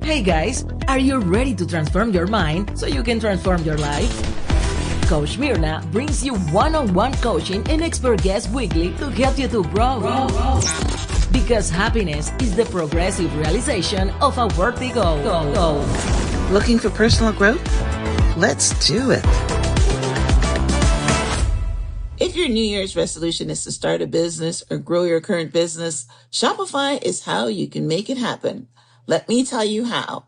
Hey guys, are you ready to transform your mind so you can transform your life? Coach Mirna brings you one-on-one coaching and expert guests weekly to help you to grow. Because happiness is the progressive realization of a worthy goal. Looking for personal growth? Let's do it. If your New Year's resolution is to start a business or grow your current business, Shopify is how you can make it happen. Let me tell you how.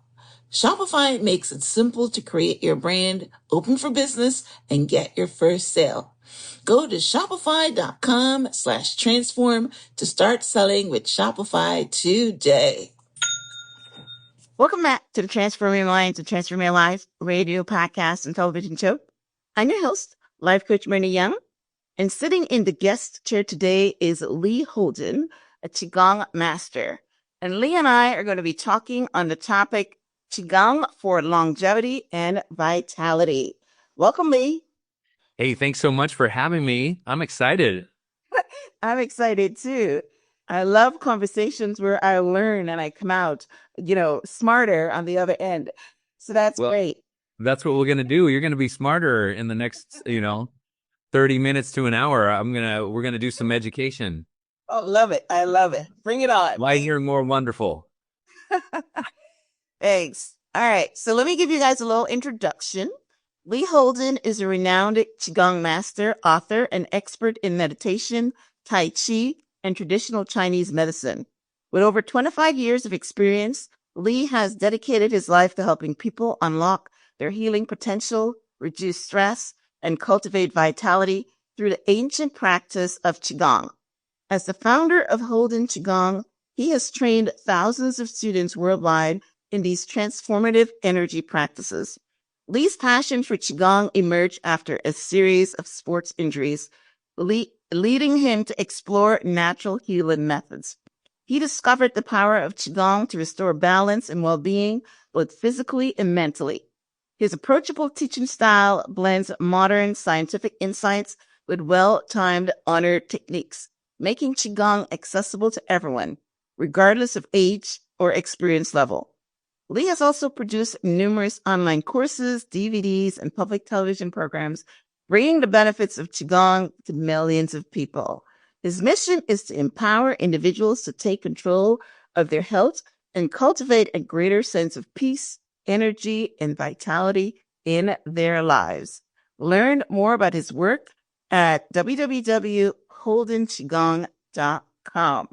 Shopify makes it simple to create your brand, open for business, and get your first sale. Go to shopify.com/transform to start selling with Shopify today. Welcome back to the Transform Your Mind to Transform Your Life radio, podcast, and television show. I'm your host, Life Coach Myrna Young, and sitting in the guest chair today is Lee Holden, a Qigong master. And Lee and I are going to be talking on the topic Qigong for longevity and vitality. Welcome, Lee. Hey, thanks so much for having me. I'm excited. I'm excited too. I love conversations where I learn and I come out, smarter on the other end. So that's great. That's what we're going to do. You're going to be smarter in the next, 30 minutes to an hour. We're going to do some education. Oh, love it. I love it. Bring it on. Why hear more wonderful? Thanks. All right. So let me give you guys a little introduction. Lee Holden is a renowned Qigong master, author, and expert in meditation, Tai Chi, and traditional Chinese medicine. With over 25 years of experience, Lee has dedicated his life to helping people unlock their healing potential, reduce stress, and cultivate vitality through the ancient practice of Qigong. As the founder of Holden Qigong, he has trained thousands of students worldwide in these transformative energy practices. Lee's passion for Qigong emerged after a series of sports injuries, leading him to explore natural healing methods. He discovered the power of Qigong to restore balance and well-being, both physically and mentally. His approachable teaching style blends modern scientific insights with well-timed honor techniques, making Qigong accessible to everyone, regardless of age or experience level. Lee has also produced numerous online courses, DVDs, and public television programs, bringing the benefits of Qigong to millions of people. His mission is to empower individuals to take control of their health and cultivate a greater sense of peace, energy, and vitality in their lives. Learn more about his work at www.holdenqigong.com.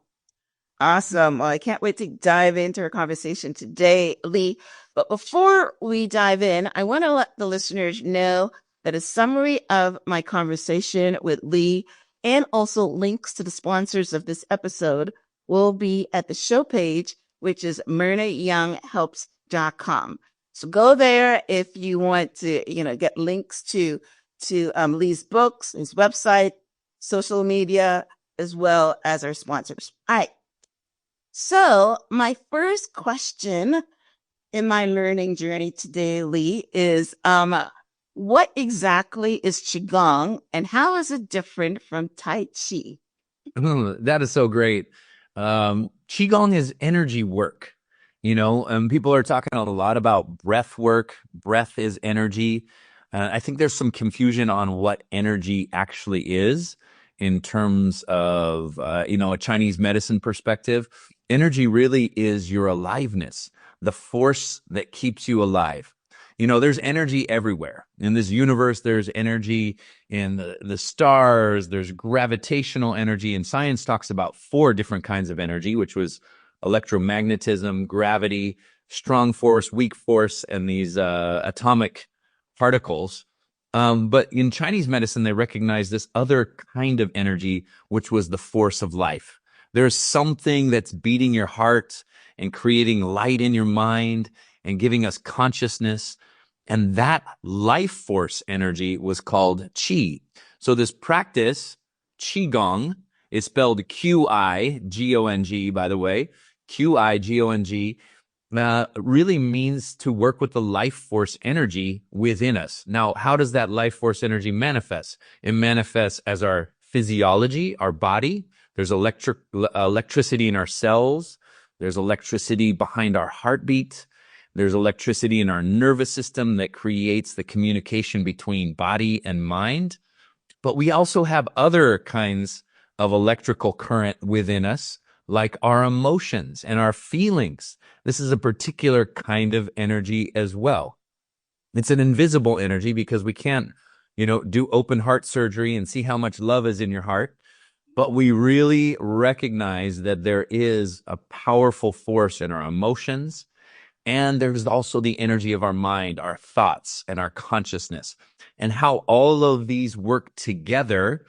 Awesome. Well, I can't wait to dive into our conversation today, Lee. But before we dive in, I want to let the listeners know that a summary of my conversation with Lee and also links to the sponsors of this episode will be at the show page, which is myrnayounghelps.com. So go there if you want to, get links to Lee's books, his website, social media, as well as our sponsors. All right. So my first question in my learning journey today, Lee, is what exactly is Qigong and how is it different from Tai Chi? That is so great. Qigong is energy work. People are talking a lot about breath work. Breath is energy. I think there's some confusion on what energy actually is in terms of, a Chinese medicine perspective. Energy really is your aliveness, the force that keeps you alive. There's energy everywhere. In this universe, there's energy in the stars, there's gravitational energy, and science talks about 4 different kinds of energy, which was electromagnetism, gravity, strong force, weak force, and these atomic particles. But in Chinese medicine, they recognize this other kind of energy, which was the force of life. There's something that's beating your heart and creating light in your mind and giving us consciousness. And that life force energy was called Qi. So this practice, Qigong, is spelled Q-I-G-O-N-G, by the way. Q-I-G-O-N-G really means to work with the life force energy within us. Now, how does that life force energy manifest? It manifests as our physiology, our body. There's electricity in our cells. There's electricity behind our heartbeat. There's electricity in our nervous system that creates the communication between body and mind. But we also have other kinds of electrical current within us, like our emotions and our feelings. This is a particular kind of energy as well. It's an invisible energy because we can't, do open heart surgery and see how much love is in your heart. But we really recognize that there is a powerful force in our emotions. And there's also the energy of our mind, our thoughts, and our consciousness, and how all of these work together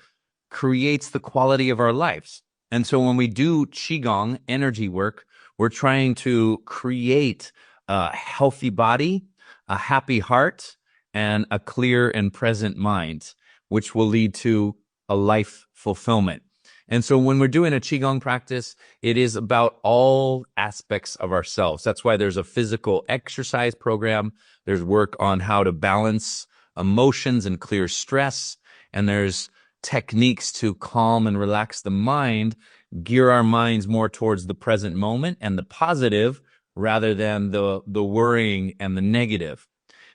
creates the quality of our lives. And so when we do Qigong energy work, we're trying to create a healthy body, a happy heart, and a clear and present mind, which will lead to a life fulfillment. And so when we're doing a Qigong practice, it is about all aspects of ourselves. That's why there's a physical exercise program. There's work on how to balance emotions and clear stress. And there's techniques to calm and relax the mind, gear our minds more towards the present moment and the positive rather than the worrying and the negative.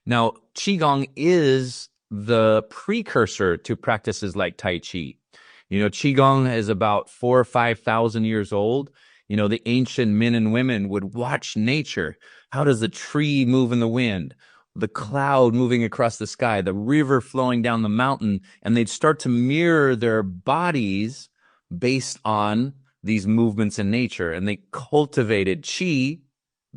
Now, Qigong is the precursor to practices like Tai Chi. Qigong is about 4,000 or 5,000 years old. The ancient men and women would watch nature. How does the tree move in the wind? The cloud moving across the sky, the river flowing down the mountain, and they'd start to mirror their bodies based on these movements in nature. And they cultivated Qi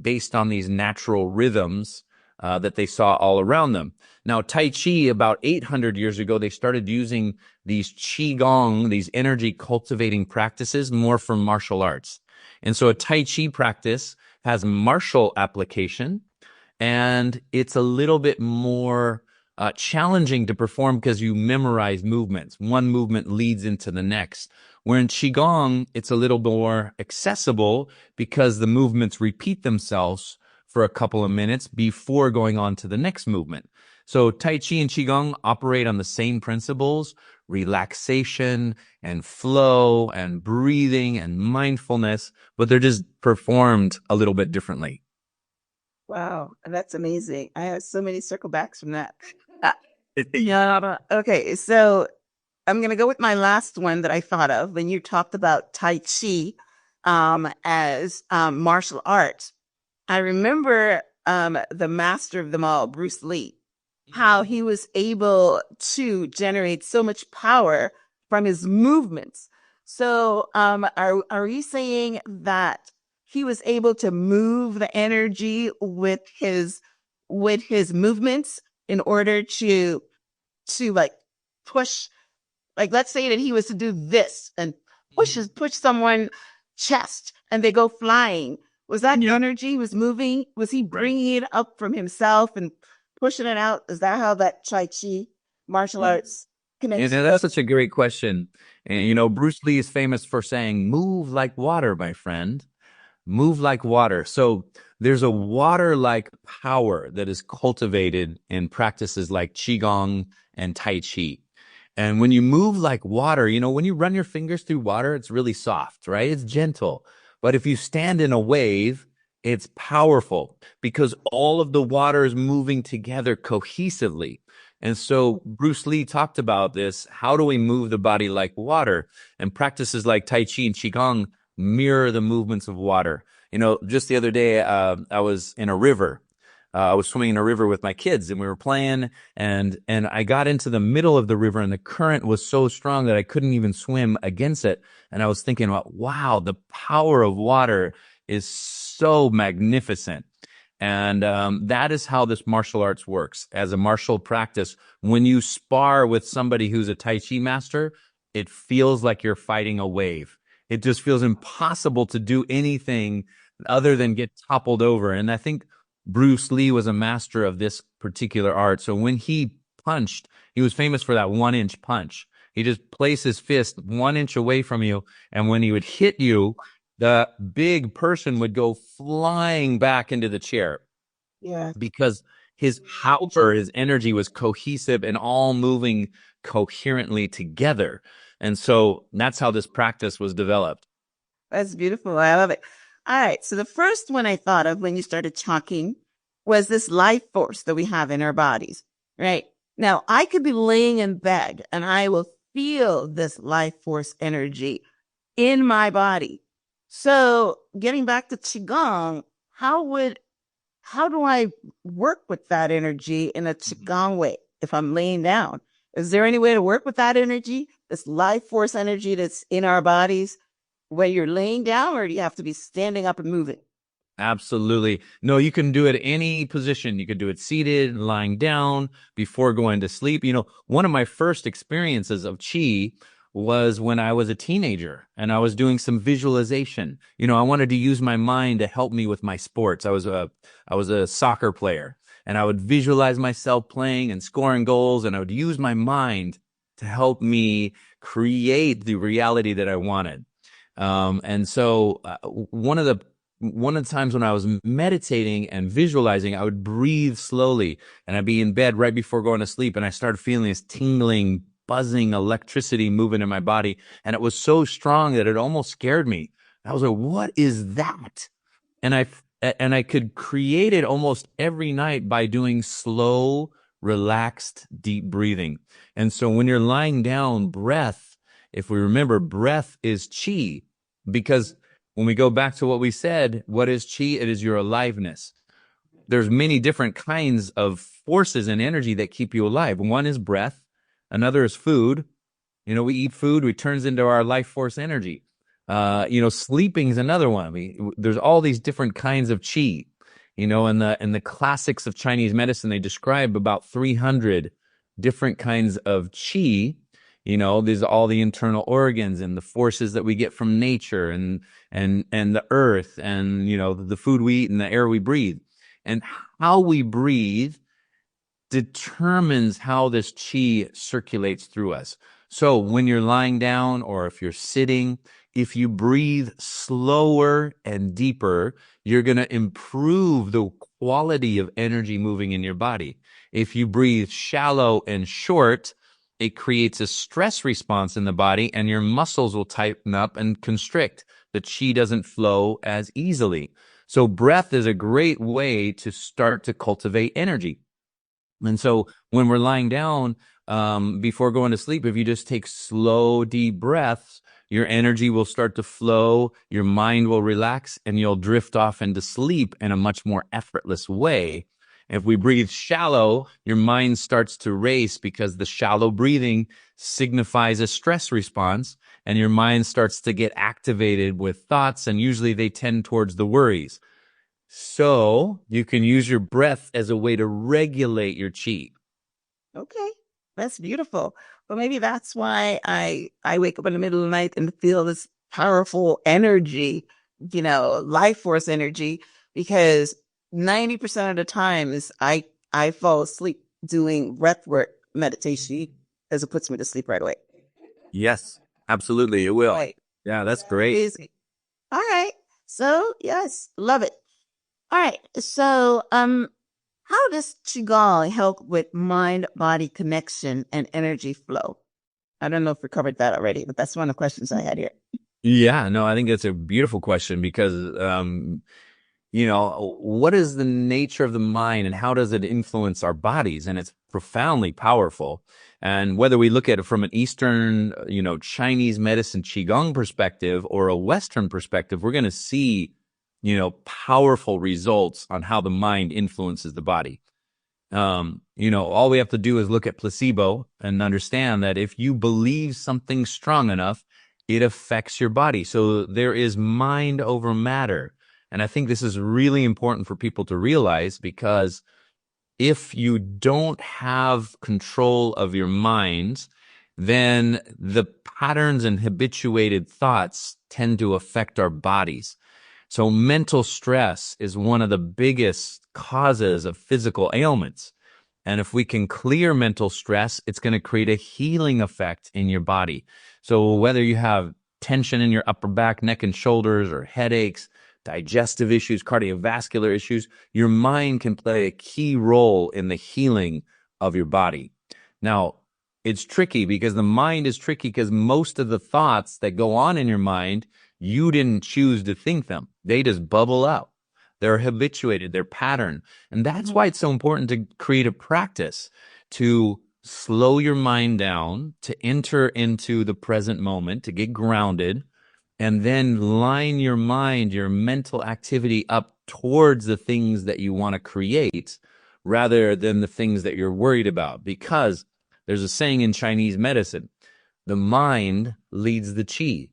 based on these natural rhythms that they saw all around them. Now, Tai Chi, about 800 years ago, they started using these Qigong, these energy cultivating practices more for martial arts. And so a Tai Chi practice has martial application, and it's a little bit more challenging to perform because you memorize movements. One movement leads into the next. Where in Qigong, it's a little more accessible because the movements repeat themselves for a couple of minutes before going on to the next movement. So Tai Chi and Qigong operate on the same principles: relaxation and flow and breathing and mindfulness, but they're just performed a little bit differently. Wow, that's amazing. I have so many circle backs from that. Uh, yeah. Okay, so I'm going to go with my last one that I thought of when you talked about Tai Chi as martial arts. I remember the master of them all, Bruce Lee, how he was able to generate so much power from his movements. So are you saying that he was able to move the energy with his movements in order to like push, like let's say that he was to do this and push someone chest and they go flying. Was that energy was moving? Was he bringing it up from himself and pushing it out? Is that how that Tai Chi martial arts connects? That's such a great question. And Bruce Lee is famous for saying, "Move like water, my friend. Move like water." So there's a water-like power that is cultivated in practices like Qigong and Tai Chi. And when you move like water, when you run your fingers through water, it's really soft, right? It's gentle. But if you stand in a wave, it's powerful because all of the water is moving together cohesively. And so Bruce Lee talked about this. How do we move the body like water? And practices like Tai Chi and Qigong mirror the movements of water. Just the other day, I was in a river. I was swimming in a river with my kids and we were playing and I got into the middle of the river and the current was so strong that I couldn't even swim against it. And I was thinking about, wow, the power of water is so magnificent. And that is how this martial arts works. As a martial practice, when you spar with somebody who's a Tai Chi master, it feels like you're fighting a wave. It just feels impossible to do anything other than get toppled over. And I think Bruce Lee was a master of this particular art. So when he punched, he was famous for that 1-inch punch. He just placed his fist 1 inch away from you. And when he would hit you, the big person would go flying back into the chair. Yeah. Because his power, his energy was cohesive and all moving coherently together. And so that's how this practice was developed. That's beautiful. I love it. All right. So the first one I thought of when you started talking was this life force that we have in our bodies, right? Now, I could be laying in bed and I will feel this life force energy in my body. So, getting back to Qigong, how do I work with that energy in a Qigong way if I'm laying down? Is there any way to work with that energy, this life force energy that's in our bodies when you're laying down, or do you have to be standing up and moving? Absolutely. No, you can do it any position. You could do it seated, lying down, before going to sleep. You know, one of my first experiences of Qi was when I was a teenager and I was doing some visualization. You know, I wanted to use my mind to help me with my sports. I was a soccer player, and I would visualize myself playing and scoring goals, and I would use my mind to help me create the reality that I wanted. And so one of the times when I was meditating and visualizing, I would breathe slowly, and I'd be in bed right before going to sleep, and I started feeling this tingling, buzzing electricity moving in my body, and it was so strong that it almost scared me. I was like, "What is that?" And I could create it almost every night by doing slow, relaxed, deep breathing. And so when you're lying down, breath, if we remember, breath is chi, because when we go back to what we said, what is chi? It is your aliveness. There's many different kinds of forces and energy that keep you alive. One is breath, another is food. You know, we eat food, it turns into our life force energy. Sleeping is another one. There's all these different kinds of chi. You know, in the classics of Chinese medicine, they describe about 300 different kinds of chi. You know, there's all the internal organs and the forces that we get from nature and the earth, and the food we eat and the air we breathe. And how we breathe determines how this chi circulates through us. So when you're lying down or if you're sitting, if you breathe slower and deeper, you're going to improve the quality of energy moving in your body. If you breathe shallow and short, it creates a stress response in the body, and your muscles will tighten up and constrict. The chi doesn't flow as easily. So breath is a great way to start to cultivate energy. And so when we're lying down, before going to sleep, if you just take slow, deep breaths, your energy will start to flow, your mind will relax, and you'll drift off into sleep in a much more effortless way. If we breathe shallow, your mind starts to race because the shallow breathing signifies a stress response, and your mind starts to get activated with thoughts, and usually they tend towards the worries. So you can use your breath as a way to regulate your chi. Okay, that's beautiful. But maybe that's why I wake up in the middle of the night and feel this powerful energy, life force energy, because 90% of the time is I fall asleep doing breath work meditation as it puts me to sleep right away. Yes, absolutely. It will. Right. Yeah, that's great. Amazing. All right. So yes, love it. All right. So how does Qigong help with mind-body connection and energy flow? I don't know if we covered that already, but that's one of the questions I had here. Yeah, no, I think that's a beautiful question because, what is the nature of the mind and how does it influence our bodies? And it's profoundly powerful. And whether we look at it from an Eastern, Chinese medicine Qigong perspective or a Western perspective, we're going to see, powerful results on how the mind influences the body. All we have to do is look at placebo and understand that if you believe something strong enough, it affects your body. So there is mind over matter. And I think this is really important for people to realize, because if you don't have control of your mind, then the patterns and habituated thoughts tend to affect our bodies. So mental stress is one of the biggest causes of physical ailments. And if we can clear mental stress, it's going to create a healing effect in your body. So whether you have tension in your upper back, neck, and shoulders, or headaches, digestive issues, cardiovascular issues, your mind can play a key role in the healing of your body. Now, it's tricky because the mind is tricky because most of the thoughts that go on in your mind, you didn't choose to think them. They just bubble out. They're habituated, they're patterned. And that's why it's so important to create a practice to slow your mind down, to enter into the present moment, to get grounded, and then line your mind, your mental activity up towards the things that you want to create rather than the things that you're worried about. Because there's a saying in Chinese medicine, the mind leads the qi.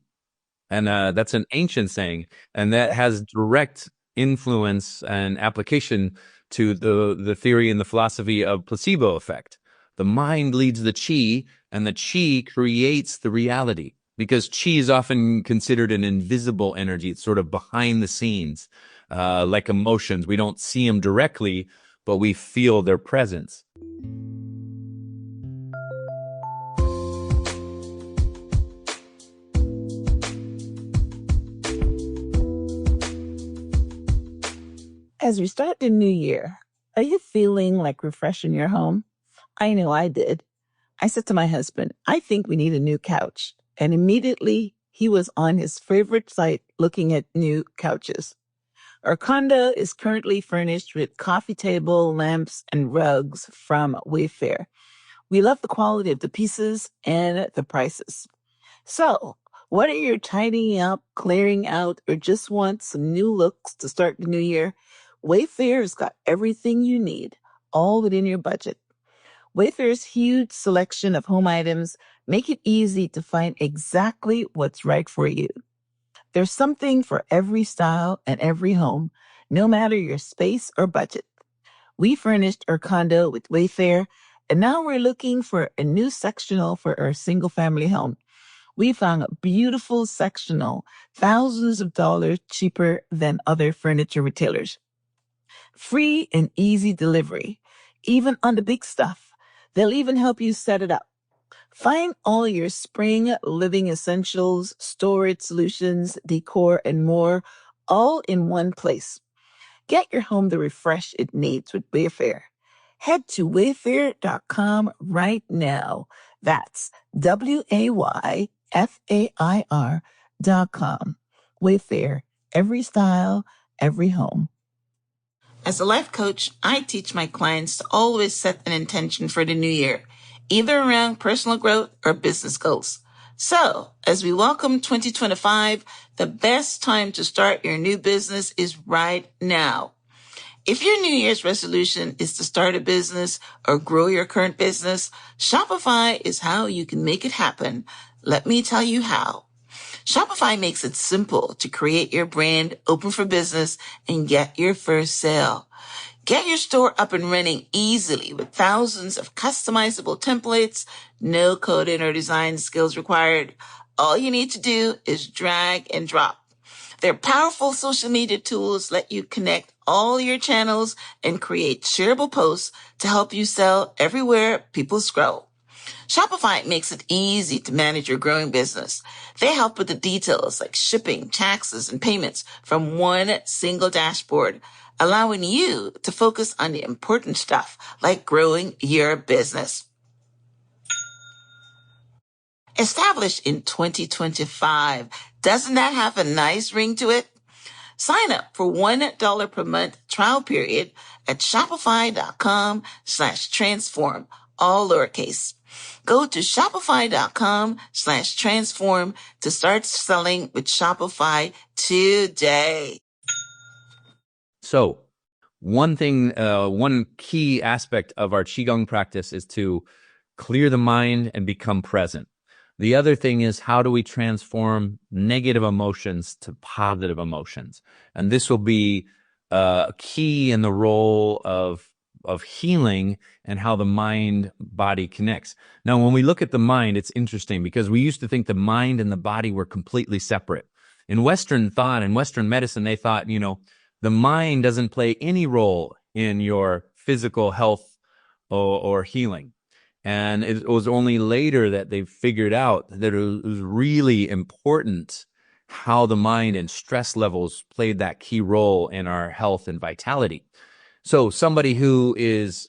And that's an ancient saying, and that has direct influence and application to the theory and the philosophy of placebo effect. The mind leads the qi, and the qi creates the reality, because qi is often considered an invisible energy. It's sort of behind the scenes, like emotions. We don't see them directly, but we feel their presence. As we start the new year, are you feeling like refreshing your home? I know I did. I said to my husband, I think we need a new couch. And immediately he was on his favorite site looking at new couches. Our condo is currently furnished with coffee table, lamps, and rugs from Wayfair. We love the quality of the pieces and the prices. So, whether you're tidying up, clearing out, or just want some new looks to start the new year, Wayfair's got everything you need, all within your budget. Wayfair's huge selection of home items make it easy to find exactly what's right for you. There's something for every style and every home, no matter your space or budget. We furnished our condo with Wayfair, and now we're looking for a new sectional for our single-family home. We found a beautiful sectional, thousands of dollars cheaper than other furniture retailers. Free and easy delivery, even on the big stuff. They'll even help you set it up. Find all your spring living essentials, storage solutions, decor, and more, all in one place. Get your home the refresh it needs with Wayfair. Head to wayfair.com right now. That's WAYFAIR.com. Wayfair, every style, every home. As a life coach, I teach my clients to always set an intention for the new year, either around personal growth or business goals. So, as we welcome 2025, the best time to start your new business is right now. If your New Year's resolution is to start a business or grow your current business, Shopify is how you can make it happen. Let me tell you how. Shopify makes it simple to create your brand, open for business, and get your first sale. Get your store up and running easily with thousands of customizable templates, no coding or design skills required. All you need to do is drag and drop. Their powerful social media tools let you connect all your channels and create shareable posts to help you sell everywhere people scroll. Shopify makes it easy to manage your growing business. They help with the details like shipping, taxes, and payments from one single dashboard, allowing you to focus on the important stuff like growing your business. Established in 2025, doesn't that have a nice ring to it? Sign up for $1 per month trial period at shopify.com/transform, all lowercase. Go to shopify.com/transform to start selling with Shopify today. So, one thing, one key aspect of our Qigong practice is to clear the mind and become present. The other thing is, how do we transform negative emotions to positive emotions? And this will be key in the role of healing and how the mind body connects. Now, when we look at the mind, it's interesting because we used to think the mind and the body were completely separate. In Western thought and Western medicine, they thought, the mind doesn't play any role in your physical health or healing. And it was only later that they figured out that it was really important how the mind and stress levels played that key role in our health and vitality. So somebody who is,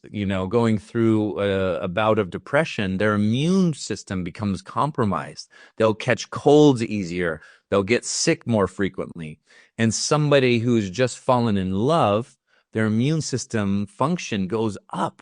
going through a bout of depression, their immune system becomes compromised. They'll catch colds easier. they'll get sick more frequently. And somebody who's just fallen in love, their immune system function goes up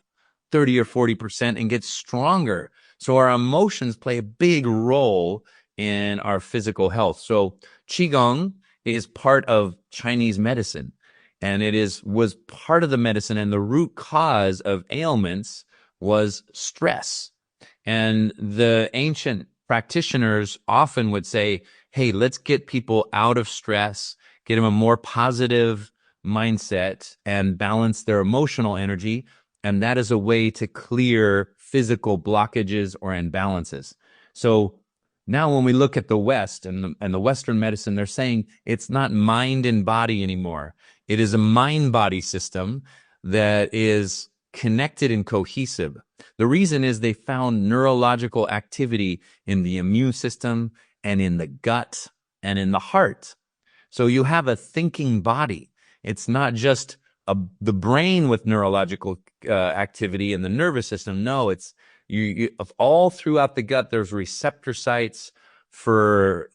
30 or 40% and gets stronger. So our emotions play a big role in our physical health. So Qigong is part of Chinese medicine, and was part of the medicine, and the root cause of ailments was stress. And the ancient practitioners often would say, hey, let's get people out of stress, get them a more positive mindset, and balance their emotional energy. And that is a way to clear physical blockages or imbalances. So now when we look at the West and the Western medicine, they're saying it's not mind and body anymore. It is a mind-body system that is connected and cohesive. The reason is they found neurological activity in the immune system and in the gut and in the heart. So you have a thinking body. It's not just the brain with neurological activity in the nervous system. No, it's you all throughout the gut. There's receptor sites for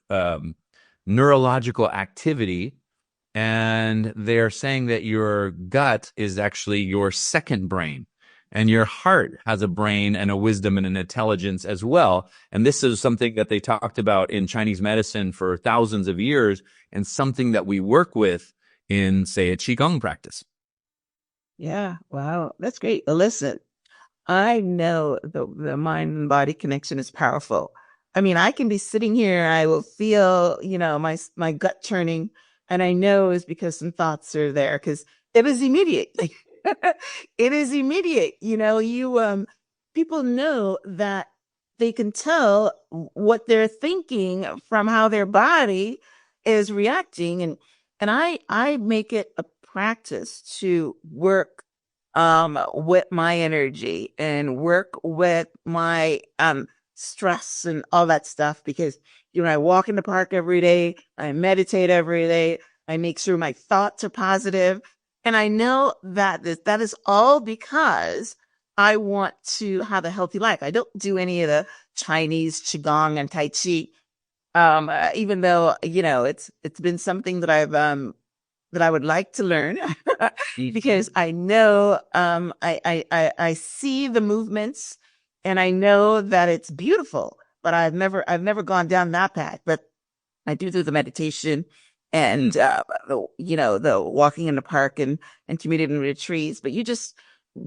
neurological activity. And they're saying that your gut is actually your second brain, and your heart has a brain and a wisdom and an intelligence as well. And this is something that they talked about in Chinese medicine for thousands of years, and something that we work with in, say, a Qigong practice. Yeah. Wow. That's great. Well, listen, I know the mind and body connection is powerful. I mean, I can be sitting here, I will feel, my gut turning, and I know it's because some thoughts are there, because it is immediate. It is immediate. People know that they can tell what they're thinking from how their body is reacting. And I make it a practice to work with my energy and work with my stress and all that stuff, because I walk in the park every day, I meditate every day, I make sure my thoughts are positive, and I know that that is all because I want to have a healthy life. I don't do any of the Chinese Qigong and Tai Chi, even though it's been something that I would like to learn because I know I see the movements, and I know that it's beautiful, but I've never gone down that path. But I do the meditation and the walking in the park and community retreats. But you just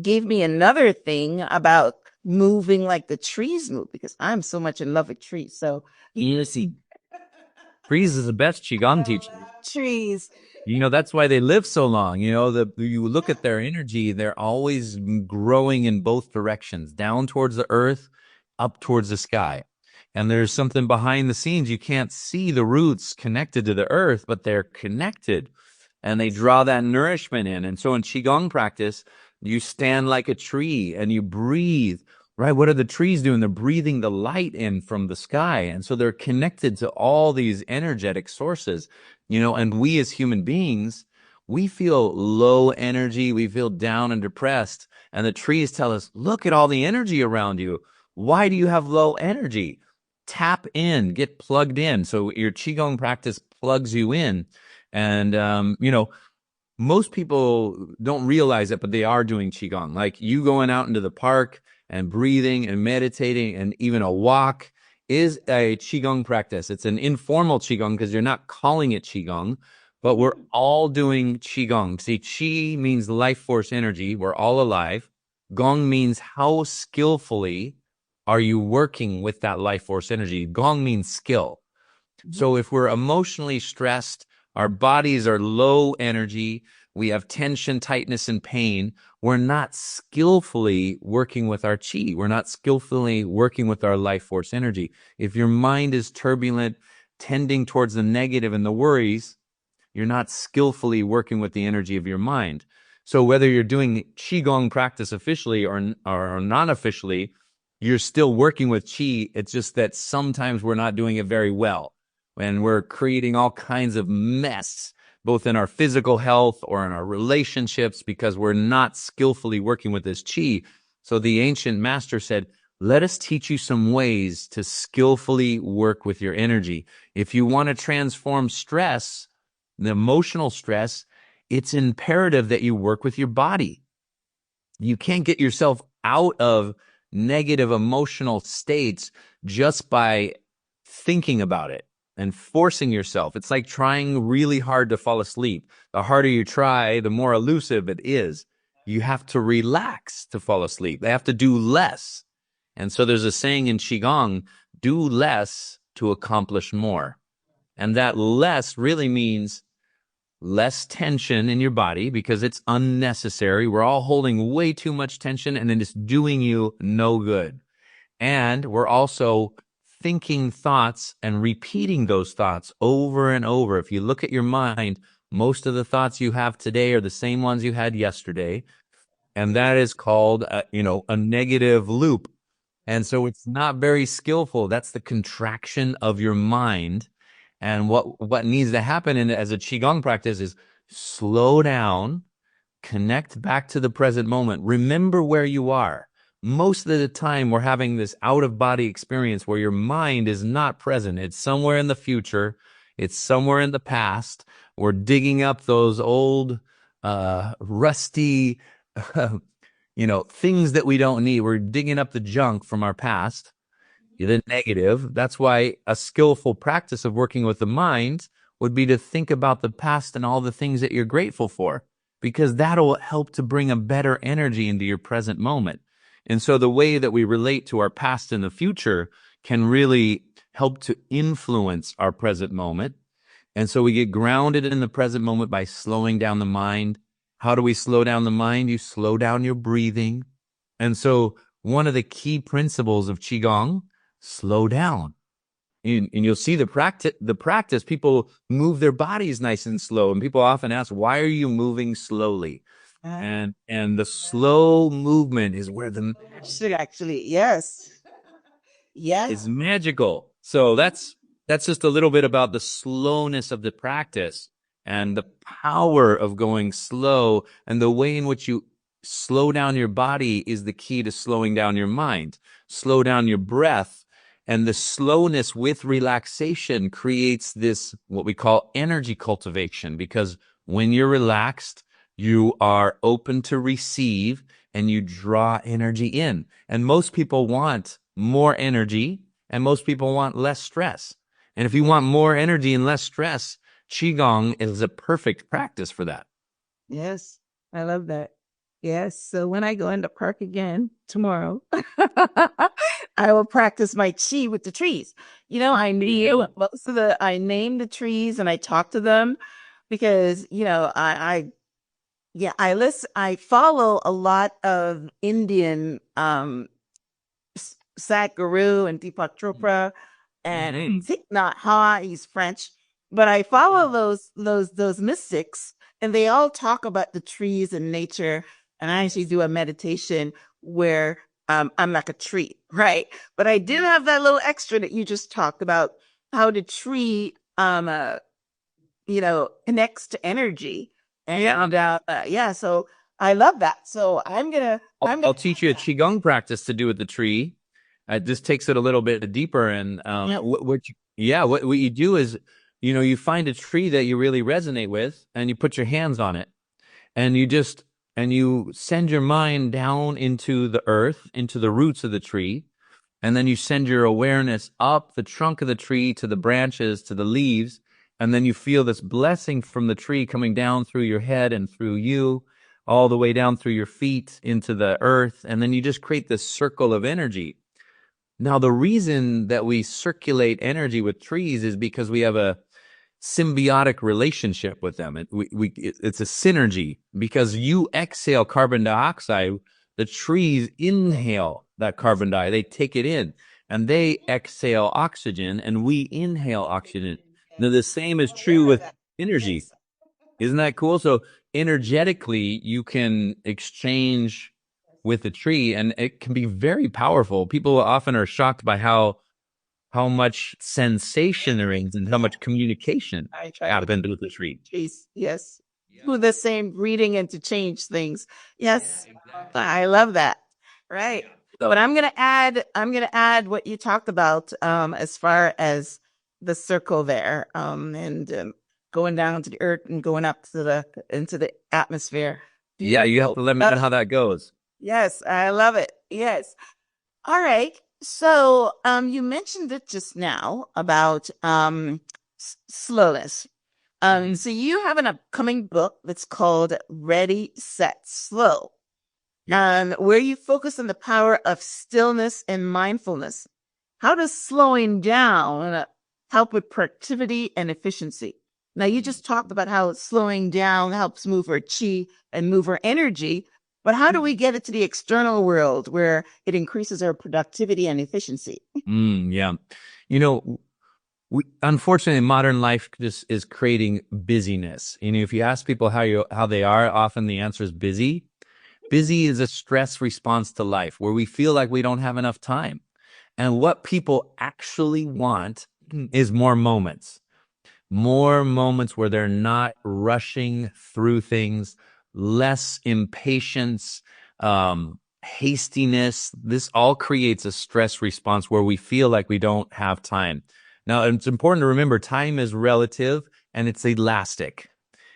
gave me another thing about moving like the trees move, because I'm so much in love with trees. So See, Freeze is the best Qigong teacher. trees. That's why they live so long. You look at their energy, they're always growing in both directions, down towards the earth, up towards the sky. And there's something behind the scenes. You can't see the roots connected to the earth, but they're connected, and they draw that nourishment in. And so in Qigong practice, you stand like a tree and you breathe, right? What are the trees doing? They're breathing the light in from the sky. And so they're connected to all these energetic sources, and we as human beings, we feel low energy. We feel down and depressed. And the trees tell us, look at all the energy around you. Why do you have low energy? Tap in, get plugged in. So your Qigong practice plugs you in. And, most people don't realize it, but they are doing Qigong. Like you going out into the park and breathing and meditating and even a walk is a Qigong practice. It's an informal Qigong because you're not calling it Qigong, but we're all doing Qigong. See, Qi means life force energy. We're all alive. Gong means how skillfully are you working with that life force energy. Gong means skill. So if we're emotionally stressed, our bodies are low energy, we have tension, tightness, and pain, we're not skillfully working with our qi. We're not skillfully working with our life force energy. If your mind is turbulent, tending towards the negative and the worries, you're not skillfully working with the energy of your mind. So whether you're doing Qigong practice officially or non-officially, you're still working with qi. It's just that sometimes we're not doing it very well. And we're creating all kinds of mess, both in our physical health or in our relationships, because we're not skillfully working with this qi. So the ancient master said, let us teach you some ways to skillfully work with your energy. If you want to transform stress, the emotional stress, it's imperative that you work with your body. You can't get yourself out of negative emotional states just by thinking about it and forcing yourself. It's like trying really hard to fall asleep. The harder you try, the more elusive it is. You have to relax to fall asleep. They have to do less. And so there's a saying in Qigong, do less to accomplish more. And that less really means less tension in your body because it's unnecessary. We're all holding way too much tension and then it's doing you no good. And we're also thinking thoughts and repeating those thoughts over and over. If you look at your mind, most of the thoughts you have today are the same ones you had yesterday. And that is called, a negative loop. And so it's not very skillful. That's the contraction of your mind. And what needs to happen as a Qigong practice is slow down, connect back to the present moment. Remember where you are. Most of the time, we're having this out of body experience where your mind is not present. It's somewhere in the future. It's somewhere in the past. We're digging up those old, rusty, things that we don't need. We're digging up the junk from our past, the negative. That's why a skillful practice of working with the mind would be to think about the past and all the things that you're grateful for, because that'll help to bring a better energy into your present moment. And so the way that we relate to our past and the future can really help to influence our present moment. And so we get grounded in the present moment by slowing down the mind. How do we slow down the mind? You slow down your breathing. And so one of the key principles of Qigong, slow down. And you'll see the practice, people move their bodies nice and slow. And people often ask, why are you moving slowly? And the slow movement is where the Should actually, yes. Yes. is magical. So that's just a little bit about the slowness of the practice and the power of going slow, and the way in which you slow down your body is the key to slowing down your mind. Slow down your breath, and the slowness with relaxation creates this, what we call energy cultivation, because when you're relaxed, you are open to receive and you draw energy in. And most people want more energy and most people want less stress. And if you want more energy and less stress, Qigong is a perfect practice for that. Yes, I love that. Yes. So when I go in the park again tomorrow, I will practice my chi with the trees. I knew I name the trees and I talk to them because, I follow a lot of Indian, Sadhguru and Deepak Chopra and Thich Nhat Hanh, he's French. But I follow those mystics, and they all talk about the trees and nature. And I actually do a meditation where I'm like a tree, right? But I do have that little extra that you just talked about, how the tree, connects to energy. And so I love that. So I'll teach you a Qigong practice to do with the tree. This takes it a little bit deeper. And what you do is, you find a tree that you really resonate with and you put your hands on it and you send your mind down into the earth, into the roots of the tree. And then you send your awareness up the trunk of the tree to the branches, to the leaves. And then you feel this blessing from the tree coming down through your head and through you, all the way down through your feet into the earth. And then you just create this circle of energy. Now, the reason that we circulate energy with trees is because we have a symbiotic relationship with them. It's a synergy, because you exhale carbon dioxide, the trees inhale that carbon dioxide, they take it in, and they exhale oxygen, and we inhale oxygen. Now, the same is true with energy. Isn't that cool? So energetically, you can exchange with the tree, and it can be very powerful. People often are shocked by how much sensation there is and how much communication I try happens with the tree. trees. Yes. Do the same reading and to change things. Yes. I love that. Right. But I'm gonna add what you talked about as far as the circle there, and going down to the earth and going up to the into the atmosphere. Yeah, you have Beautiful. to let me know how that goes. Yes, I love it. Yes. All right. So, you mentioned it just now about slowness. So you have an upcoming book that's called Ready, Set, Slow, where you focus on the power of stillness and mindfulness. How does slowing down help with productivity and efficiency? Now, you just talked about how slowing down helps move our chi and move our energy, but how do we get it to the external world where it increases our productivity and efficiency? Yeah. You know, unfortunately, modern life just is creating busyness. If you ask people how they are, often the answer is busy. Busy is a stress response to life where we feel like we don't have enough time. And what people actually want is more moments where they're not rushing through things, less impatience, hastiness. This all creates a stress response where we feel like we don't have time. Now, it's important to remember time is relative and it's elastic,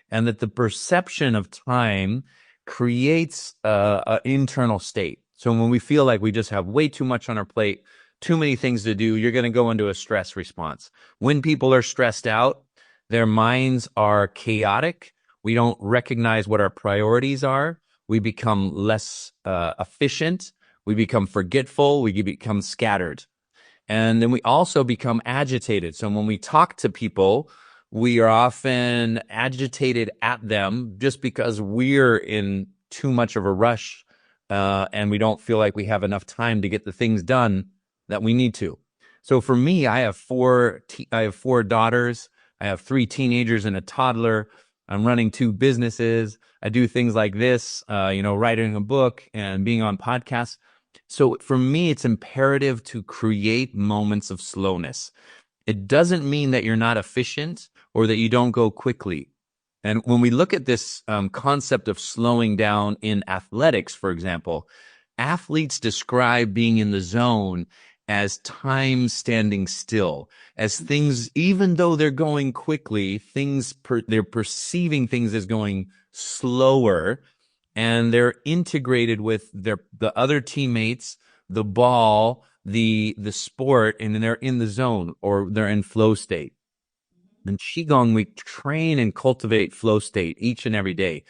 and that the perception of time creates an internal state. So when we feel like we just have way too much on our plate, too many things to do, you're going to go into a stress response. When people are stressed out, their minds are chaotic. We don't recognize what our priorities are. We become less efficient. We become forgetful. We become scattered. And then we also become agitated. So when we talk to people, we are often agitated at them just because we're in too much of a rush, and we don't feel like we have enough time to get the things done that we need to. So for me, I have four daughters. I have 3 teenagers and a toddler. I'm running 2 businesses. I do things like this, writing a book and being on podcasts. So for me, it's imperative to create moments of slowness. It doesn't mean that you're not efficient or that you don't go quickly. And when we look at this concept of slowing down in athletics, for example, athletes describe being in the zone as time standing still, as things, even though they're going quickly, they're perceiving things as going slower, and they're integrated with the other teammates, the ball, the sport, and then they're in the zone or they're in flow state. In Qigong, we train and cultivate flow state each and every day.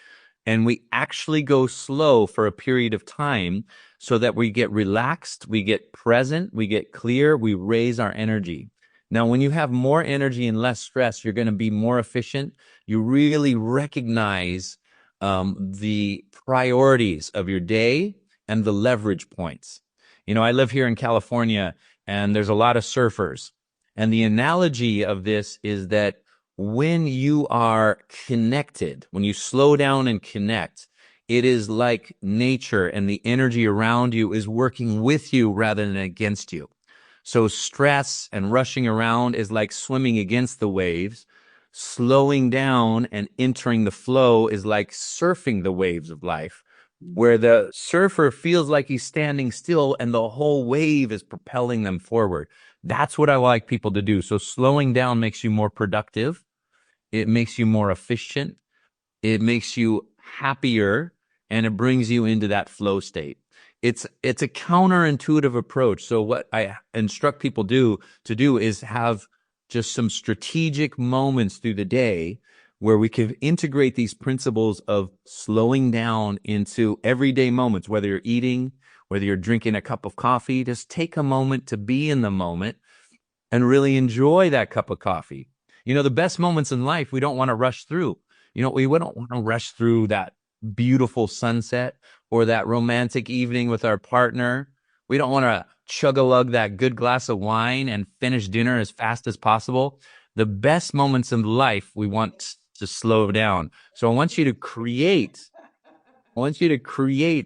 And we actually go slow for a period of time so that we get relaxed, we get present, we get clear, we raise our energy. Now, when you have more energy and less stress, you're going to be more efficient. You really recognize the priorities of your day and the leverage points. I live here in California, and there's a lot of surfers. And the analogy of this is that when you are connected, when you slow down and connect, it is like nature and the energy around you is working with you rather than against you. So stress and rushing around is like swimming against the waves. Slowing down and entering the flow is like surfing the waves of life, where the surfer feels like he's standing still and the whole wave is propelling them forward. That's what I like people to do. So slowing down makes you more productive. It makes you more efficient. It makes you happier, and it brings you into that flow state. It's a counterintuitive approach. So what I instruct people to do is have just some strategic moments through the day where we can integrate these principles of slowing down into everyday moments, whether you're eating, whether you're drinking a cup of coffee. Just take a moment to be in the moment and really enjoy that cup of coffee. The best moments in life, we don't want to rush through. We don't want to rush through that beautiful sunset or that romantic evening with our partner. We don't want to chug-a-lug that good glass of wine and finish dinner as fast as possible. The best moments in life, we want to slow down. So I want you to create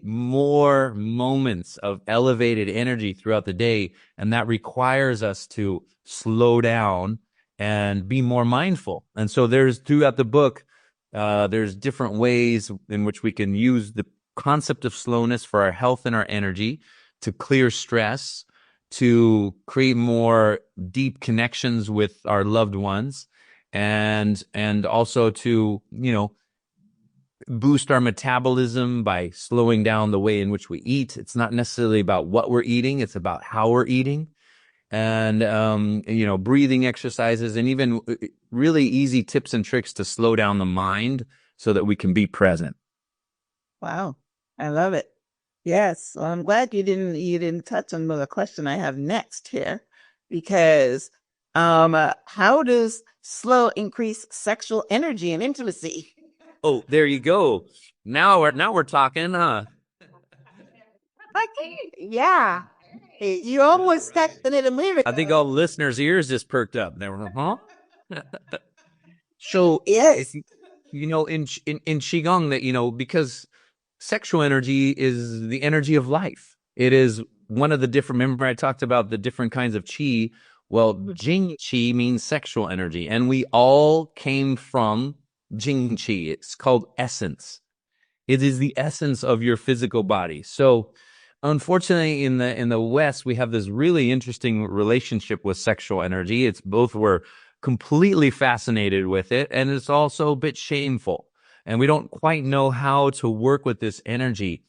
more moments of elevated energy throughout the day. And that requires us to slow down and be more mindful. And so throughout the book, there's different ways in which we can use the concept of slowness for our health and our energy to clear stress, to create more deep connections with our loved ones, and also to, boost our metabolism by slowing down the way in which we eat. It's not necessarily about what we're eating, it's about how we're eating. And breathing exercises, and even really easy tips and tricks to slow down the mind so that we can be present. Wow. I love it. Yes. Well, I'm glad you didn't touch on the question I have next here, because how does slow increase sexual energy and intimacy? Oh, there you go. Now we're talking, huh? Yeah. Hey, you almost texted it a minute I think ago. all the listeners' ears just perked up. They were, huh? So, Yes. in Qigong, that, because sexual energy is the energy of life. It is one of the different, remember I talked about the different kinds of Qi. Well, Jing Qi means sexual energy, and we all came from Jing Qi. It's called essence. It is the essence of your physical body. So, unfortunately, in the West, we have this really interesting relationship with sexual energy. It's both we're completely fascinated with it, and it's also a bit shameful. And we don't quite know how to work with this energy.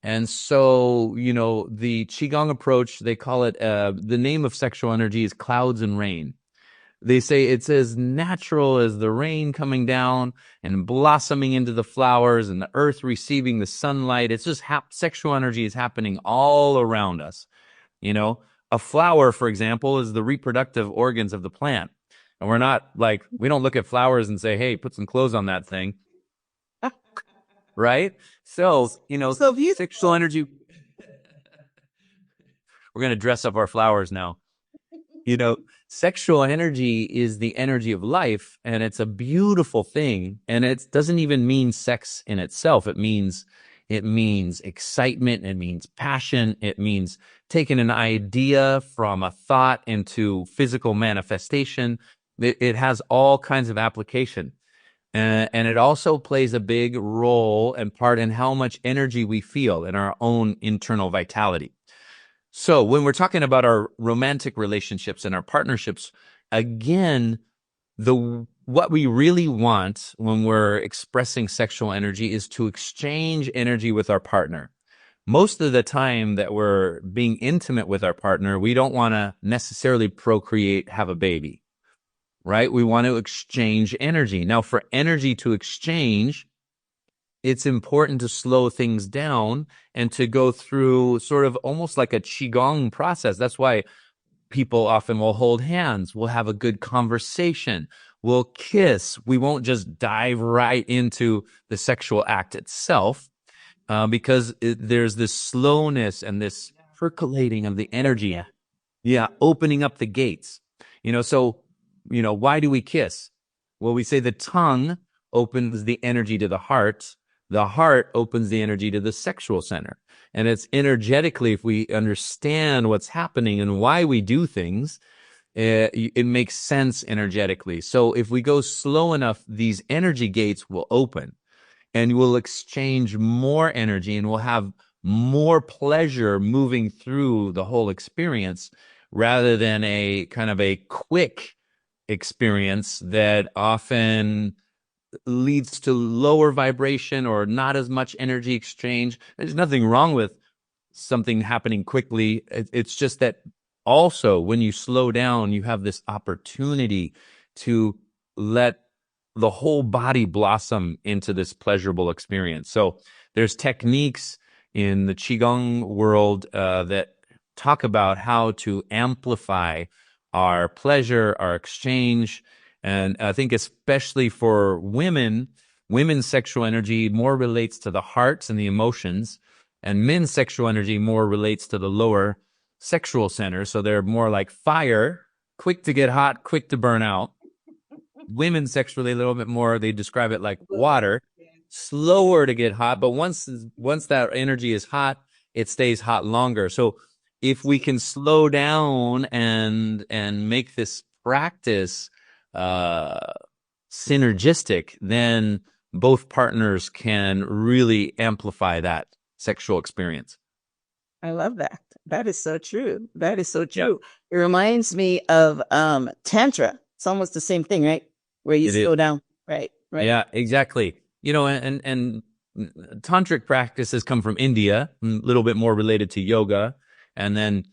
And so, the Qigong approach, they call it, the name of sexual energy is clouds and rain. They say it's as natural as the rain coming down and blossoming into the flowers and the earth receiving the sunlight. It's just sexual energy is happening all around us. A flower, for example, is the reproductive organs of the plant. And we don't look at flowers and say, hey, put some clothes on that thing. Right? So, So beautiful. sexual energy. We're going to dress up our flowers now. Sexual energy is the energy of life, and it's a beautiful thing. And it doesn't even mean sex in itself. It means excitement. It means passion. It means taking an idea from a thought into physical manifestation. It has all kinds of application. And it also plays a big role and part in how much energy we feel in our own internal vitality. So when we're talking about our romantic relationships and our partnerships, again, what we really want when we're expressing sexual energy is to exchange energy with our partner. Most of the time that we're being intimate with our partner, we don't want to necessarily procreate, have a baby, right? We want to exchange energy. Now, for energy to exchange, it's important to slow things down and to go through sort of almost like a Qigong process. That's why people often will hold hands, we'll have a good conversation, we'll kiss. We won't just dive right into the sexual act itself, because there's this slowness and this percolating of the energy. Yeah, opening up the gates. Why do we kiss? Well, we say the tongue opens the energy to the heart. The heart opens the energy to the sexual center. And it's energetically, if we understand what's happening and why we do things, it makes sense energetically. So if we go slow enough, these energy gates will open and we'll exchange more energy and we'll have more pleasure moving through the whole experience rather than a kind of a quick experience that often leads to lower vibration or not as much energy exchange. There's nothing wrong with something happening quickly. It's just that also when you slow down, you have this opportunity to let the whole body blossom into this pleasurable experience. So there's techniques in the Qigong world that talk about how to amplify our pleasure, our exchange. And I think especially for women's sexual energy more relates to the hearts and the emotions, and men's sexual energy more relates to the lower sexual center. So they're more like fire, quick to get hot, quick to burn out. Women sexually a little bit more, they describe it like water, slower to get hot, but once that energy is hot, it stays hot longer. So if we can slow down and make this practice synergistic, then both partners can really amplify that sexual experience. I love that. That is so true. That is so Yeah, true. It reminds me of tantra. It's almost the same thing, right? Where you it is. slow down. Right. Right. Yeah, exactly. You know, and tantric practices come from India, a little bit more related to yoga, and then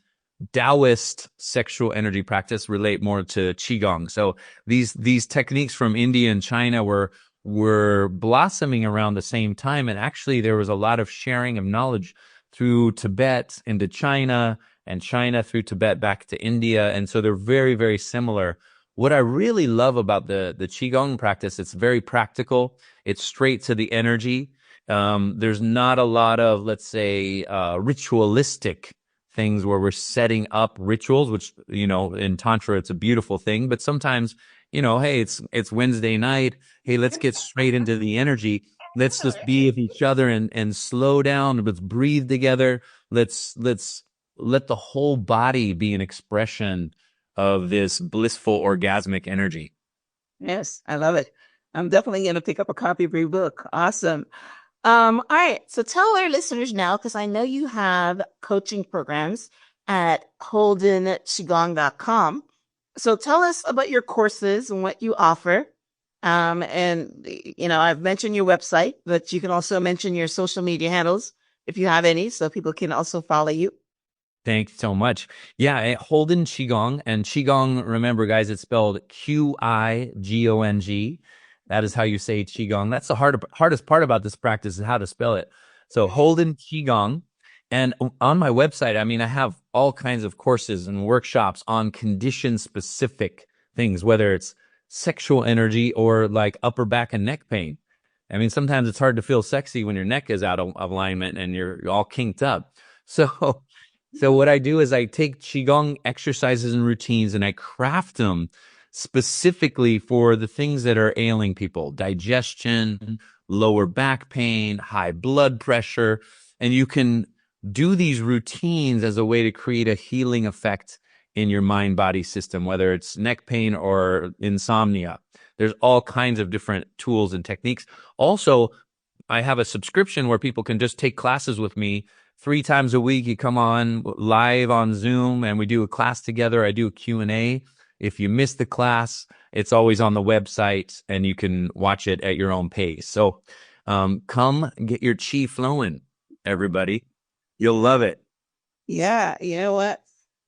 Taoist sexual energy practice relate more to Qigong. So these techniques from India and China were blossoming around the same time, and actually there was a lot of sharing of knowledge through Tibet into China, and China through Tibet back to India, and so they're very, very similar. What I really love about the Qigong practice, it's very practical. It's straight to the energy. There's not a lot of, let's say, ritualistic things where we're setting up rituals, which, you know, in Tantra, it's a beautiful thing. But sometimes, you know, hey, it's Wednesday night. Hey, let's get straight into the energy. Let's just be with each other and slow down. Let's breathe together. Let's let the whole body be an expression of this blissful orgasmic energy. Yes, I love it. I'm definitely going to pick up a copy of your book. Awesome. All right. So tell our listeners now, because I know you have coaching programs at holdenqigong.com. So tell us about your courses and what you offer. And, you know, I've mentioned your website, but you can also mention your social media handles if you have any, so people can also follow you. Thanks so much. Yeah, Holden Qigong. And Qigong, remember, guys, it's spelled Qigong. That is how you say Qigong. That's the hardest part about this practice is how to spell it. So Holden Qigong. And on my website, I mean, I have all kinds of courses and workshops on condition-specific things, whether it's sexual energy or like upper back and neck pain. I mean, sometimes it's hard to feel sexy when your neck is out of alignment and you're all kinked up. So so what I do is I take Qigong exercises and routines and I craft them specifically for the things that are ailing people, digestion, lower back pain, high blood pressure. And you can do these routines as a way to create a healing effect in your mind body system, whether it's neck pain or insomnia. There's all kinds of different tools and techniques. Also, I have a subscription where people can just take classes with me 3 times a week. You come on live on Zoom and we do a class together. I do a Q&A. If you miss the class, it's always on the website and you can watch it at your own pace. So come get your chi flowing, everybody. You'll love it. Yeah, you know what?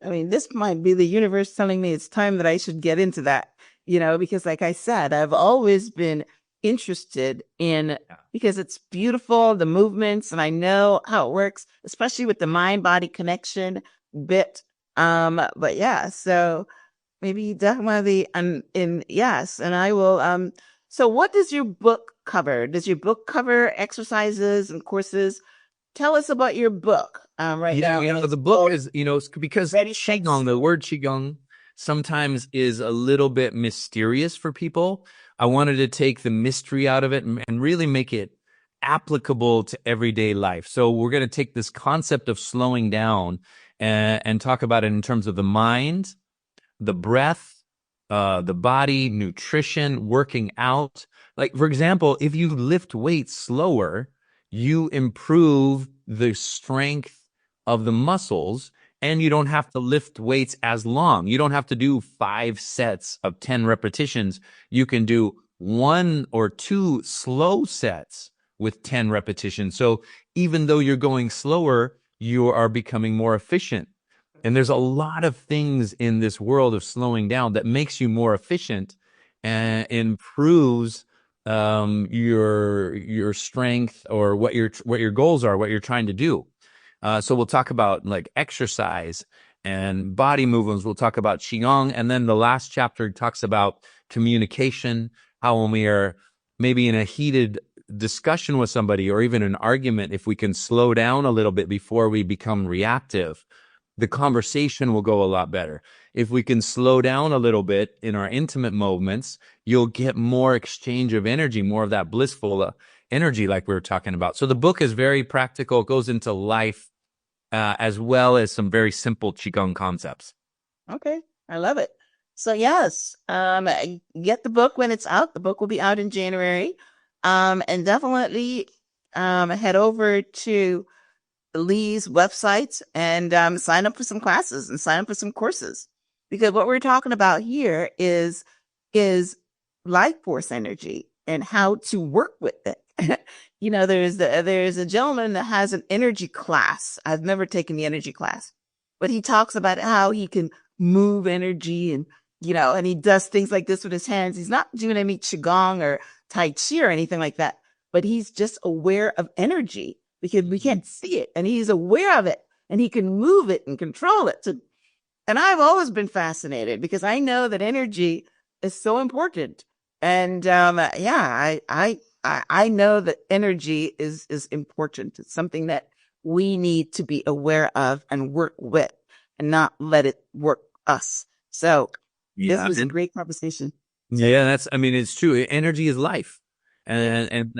I mean, this might be the universe telling me it's time that I should get into that, you know, because like I said, I've always been interested in because it's beautiful, the movements, and I know how it works, especially with the mind body connection bit. But yeah, so maybe definitely in yes, and I will so what does your book cover? Does your book cover exercises and courses? Tell us about your book right now. You know, the book is, you know, because Ready, Qigong, the word Qigong sometimes is a little bit mysterious for people. I wanted to take the mystery out of it and really make it applicable to everyday life. So we're going to take this concept of slowing down and talk about it in terms of the mind, the breath, the body, nutrition, working out. Like, for example, if you lift weights slower, you improve the strength of the muscles and you don't have to lift weights as long. You don't have to do 5 sets of 10 repetitions. You can do 1 or 2 slow sets with 10 repetitions. So even though you're going slower, you are becoming more efficient. And there's a lot of things in this world of slowing down that makes you more efficient and improves your strength or what your goals are, what you're trying to do. So we'll talk about like exercise and body movements. We'll talk about Qigong. And then the last chapter talks about communication, how when we are maybe in a heated discussion with somebody or even an argument, if we can slow down a little bit before we become reactive, the conversation will go a lot better. If we can slow down a little bit in our intimate moments, you'll get more exchange of energy, more of that blissful energy like we were talking about. So the book is very practical. It goes into life as well as some very simple Qigong concepts. Okay, I love it. So yes, get the book when it's out. The book will be out in January. And definitely head over to Lee's website and sign up for some classes and sign up for some courses, because what we're talking about here is life force energy and how to work with it. There's a gentleman that has an energy class. I've never taken the energy class, but he talks about how he can move energy and and he does things like this with his hands. He's not doing any qigong or tai chi or anything like that, but he's just aware of energy because we can't see it, and he's aware of it, and he can move it and control it. So, and I've always been fascinated because I know that energy is so important. And yeah, I know that energy is important. It's something that we need to be aware of and work with, and not let it work us. So this Yeah. was a great conversation. Yeah, I mean, it's true. Energy is life. And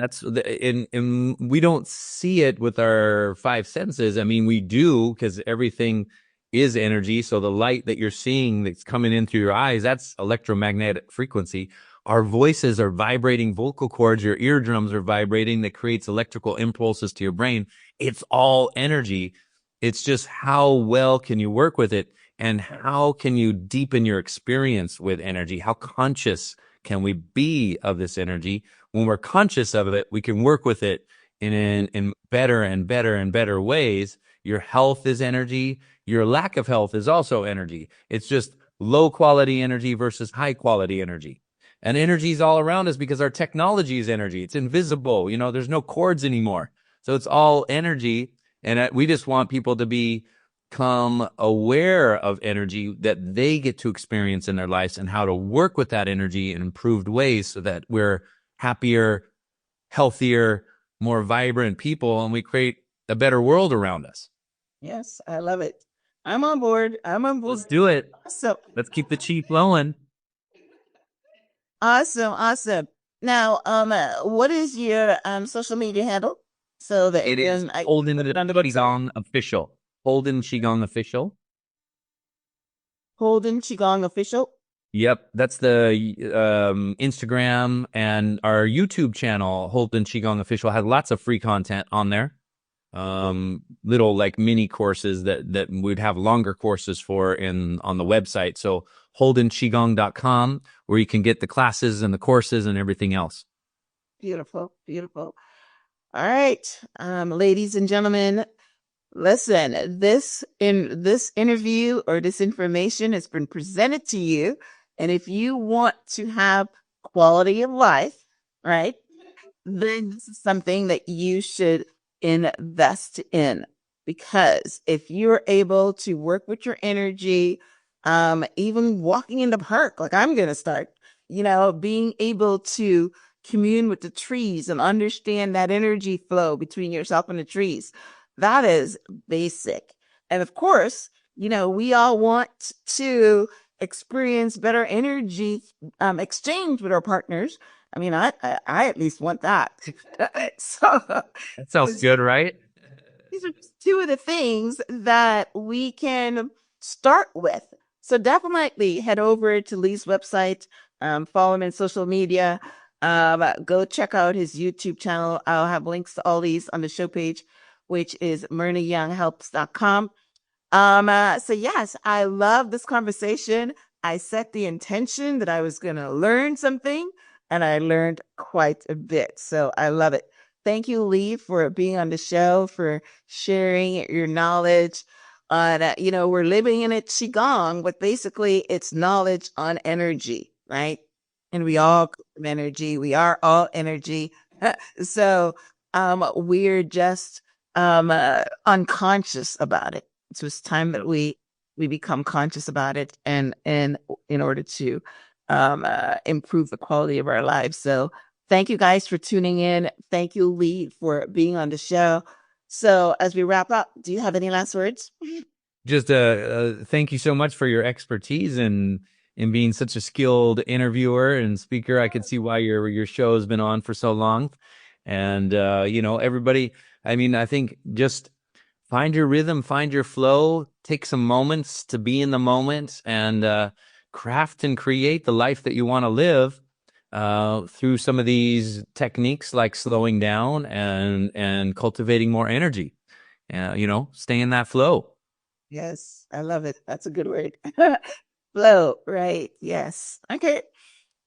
and we don't see it with our five senses. I mean, we do, because everything is energy. So the light that you're seeing that's coming in through your eyes, that's electromagnetic frequency. Our voices are vibrating vocal cords, your eardrums are vibrating, that creates electrical impulses to your brain. It's all energy. It's just how well can you work with it, and how can you deepen your experience with energy? How conscious can we be of this energy? When we're conscious of it, we can work with it in better and better and better ways. Your health is energy. Your lack of health is also energy. It's just low quality energy versus high quality energy. And energy is all around us because our technology is energy. It's invisible. There's no cords anymore. So it's all energy. And we just want people to become aware of energy that they get to experience in their lives, and how to work with that energy in improved ways so that we're happier, healthier, more vibrant people, and we create a better world around us. Yes, I love it. I'm on board. I'm on board. Let's do it. So Let's keep the chi flowing. awesome, awesome. Now, what is your social media handle? So that It is I Holden put it on the website. Qigong Official. Holden Qigong Official. Holden Qigong Official. Yep, that's the Instagram, and our YouTube channel, Holden Qigong Official, has lots of free content on there. Little like mini courses that we'd have longer courses for on the website. So holdenqigong.com, where you can get the classes and the courses and everything else. Beautiful, beautiful. All right, ladies and gentlemen, listen. This interview or this information has been presented to you, and if you want to have quality of life, right, then this is something that you should invest in, because if you're able to work with your energy, even walking in the park, like I'm going to start, being able to commune with the trees and understand that energy flow between yourself and the trees, that is basic. And of course, we all want to experience better energy exchange with our partners. I mean, I at least want that. So That sounds good, right? these are just two of the things that we can start with. So definitely head over to Lee's website, follow him in social media, go check out his YouTube channel. I'll have links to all these on the show page, which is myrnayounghelps.com. So yes, I love this conversation. I set the intention that I was going to learn something, and I learned quite a bit. So I love it. Thank you, Lee, for being on the show, for sharing your knowledge on, we're living in a Qigong, but basically it's knowledge on energy, right? And we all come from energy. We are all energy. So, we're just, unconscious about it. So it's time that we become conscious about it, and in order to improve the quality of our lives. So thank you guys for tuning in. Thank you, Lee, for being on the show. So as we wrap up, do you have any last words? Just thank you so much for your expertise and in being such a skilled interviewer and speaker. I could see why your show has been on for so long. And everybody, I mean, I think just find your rhythm, find your flow, take some moments to be in the moment, and craft and create the life that you want to live through some of these techniques like slowing down and cultivating more energy. stay in that flow. Yes, I love it. That's a good word. Flow, right? Yes. Okay.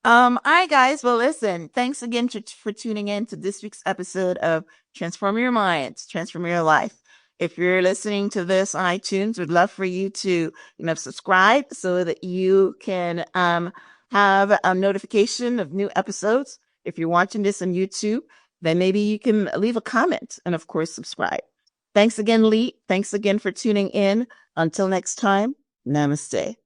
All right, guys. Well, listen, thanks again for tuning in to this week's episode of Transform Your Mind, Transform Your Life. If you're listening to this on iTunes, we'd love for you to, subscribe so that you can have a notification of new episodes. If you're watching this on YouTube, then maybe you can leave a comment and, of course, subscribe. Thanks again, Lee. Thanks again for tuning in. Until next time, namaste.